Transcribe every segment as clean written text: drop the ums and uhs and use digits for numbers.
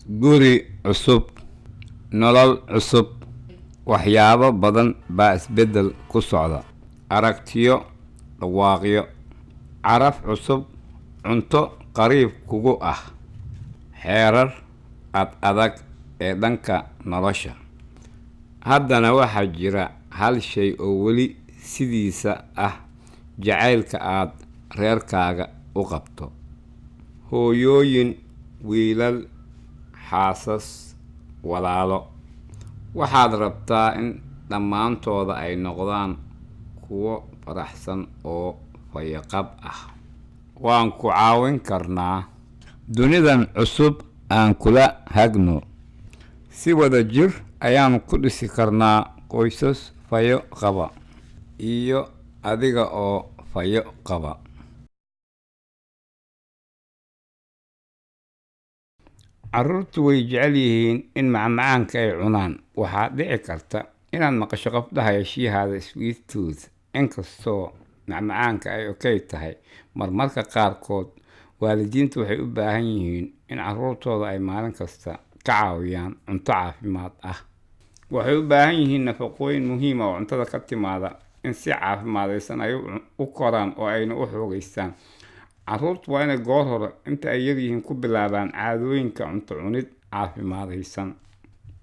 guri cusub, nolol cusub, waxyaabo badan baa isbeddel ku socda. Aragtiyo, dhawaaqyo, caraf cusub, cunto qariib kugu ah, xeerar ad adag ee dhanka nolosha. Haddana waxaa jira hal shay oo weli sidiisa ah: jacaylka aad reerkaaga u qabto. Hooyooyin, wiilal, xaasas, walaalo, waxaad rabtaa in dhammaantooda ay noqdaan kuwo faraxsan oo fayaqab ah. Waan ku caawin karnaa. Dunidan cusub aan kula hagno. Si wada jir ayaan ku dhisi karnaa qoysas fayo qaba, iyo adiga oo fayo qaba. Carruurtu way jecel yihiin in macmacaanka ay cunaan. Waxaa dhici karta inaad maqasho qof dhahaya she has a sweet tooth. Inkastoo macmacaanka ay okay tahay, marmarka qaarkood waalidiintu waxay u baahan yihiin in carruurtooda ay maalin kasta ka caawiyaan cunto caafimaad ah. Waxay u baahan yihiin nafaqooyin muhiim ah oo cuntada ka timaada in si caafimaadaysan ay u koraan oo ayna u xoogaystaan. Carruurtu waa inay goor hore inta ay yaryihiin ku bilaabaan caadooyinka cunto cunid caafimaadaysan.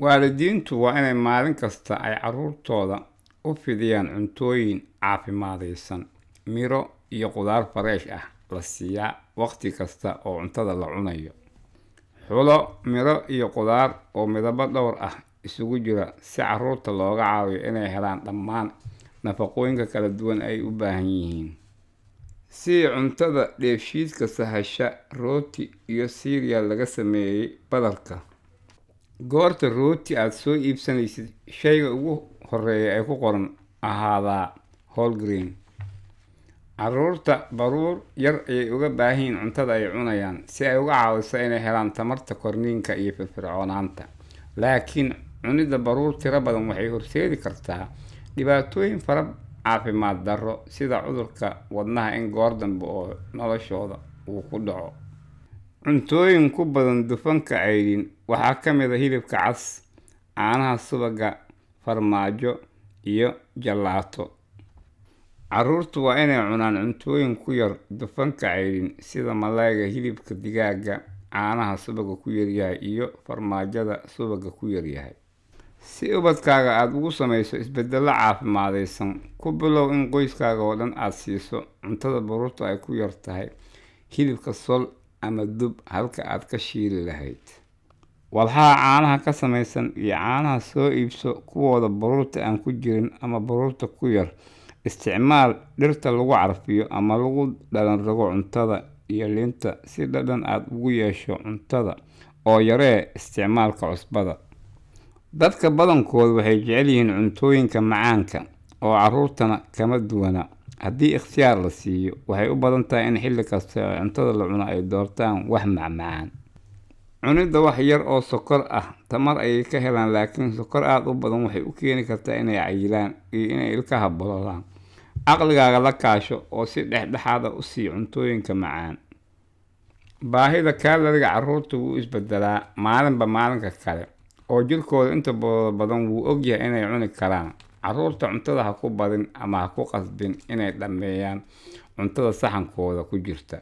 Waalidiintu waa inay maalin kasta ay carruurtooda u fidiyaan cuntooyin caafimaadaysan. Miro iyo qudaar fresh ah la siiyaa waqti kasta oo cuntada la cunayo. Xulo miro iyo qudaar oo midabo dhowr ah isugu jira si carruurta looga caawiyo inay helaan dhammaan nafaqooyinka kala duwan ay u baahan yihiin. Si cuntada dheefshiidka sahasha, rooti iyo cereal laga sameeyay badarka. Goorta rooti aad soo iibsanaysid, shayga ugu horeeya ee ku qoran ahaadaa whole grain. Carruurta baruur yar ayay uga baahan yihiin cuntada ay cunayaan si ay uga caawiso inay helaan tamarta korniinka iyo firfircoonaanta. Laakiin cunida baruur tiro badan waxay horseedi kartaa dhibaatooyin fara caafimaad darro sida cudurka wadnaha in goor dambe oo noloshooda uu ku dhaco. Cuntooyin ku badan dufanka cayriin waxaa ka mid ah hilibka cas, caanaha subagga, farmaajo iyo jalaato. Carruurtu waa inay cunaan cuntooyin ku yar dufanka cayriin sida malayga, hilibka digaaga, caanaha subagga ku yaryahay iyo farmaajada subagga ku yaryahay. Si ubadkaaga aad ugu samayso isbeddello caafimaadaysan, ku bilow in qoyskaaga oo dhan aad siiso cuntada baruurta ay ku yar tahay, hilibka sol ama dub halka aad ka shiili lahayd. Walxaha caanaha ka samaysan iyo caanaha soo iibso kuwooda baruurta aan ku jirin ama baruurta ku yar. Isticmaal dhirta lagu carfiyo ama lagu dhalan rogo cuntada iyo liinta si dhadhan aad ugu yeesho cuntada, oo yaree isticmaalka cusbada. Dadka badankoodu waxay jecel yihiin cuntooyinka macaanka oo carruurtana kama duwana. Haddii ikhtiyaar la siiyo, waxay u badan tahay in xilli kasta oo cuntada la cuno ay doortaan wax macmacaan. Cunida wax yar oo sokor ah tamar ayay ka helaan, laakiin sokor aad u badan waxay u keeni kartaa inay cayilaan iyo inay ilkaha bololaan. Caqligaaga la kaasho oo si dhexdhexaad ah u sii cuntooyinka macaan. Baahida kaaloriga carruurta wuu isbedelaa maalinba maalinka kale, oo jirkooda inta badan wuu ogyahay inay cuni karaan. Carruurta cuntada ha ku badin ama ha ku qasbin inay dhammeeyaan cuntada saxankooda ku jirta.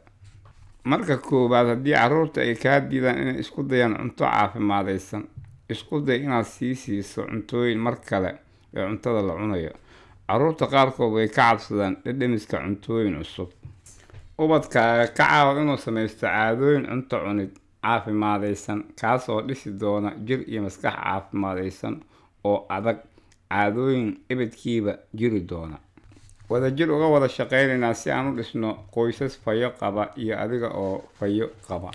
Marka koowaad, haddii carruurta ay kaa diidaan inay isku dayaan cunto caafimaadaysan, isku day inaad siiso cuntooyin mar kale ee cuntada la cunayo. Carruurta qaarkood way ka cabsadaan dhadhamiska cuntooyin cusub. Ubadkaaga ka caawa inuu samaysto caadooyin cunto cunid caafimaadaysan, kaas oo dhisi doona jir iyo maskax caafimaadaysan oo adag, caadooyin ebedkiiba jiri doona. Wadajir uga wada shaqaynaynaa si aan u dhisno qoysas fayo qaba iyo adiga oo fayo qaba.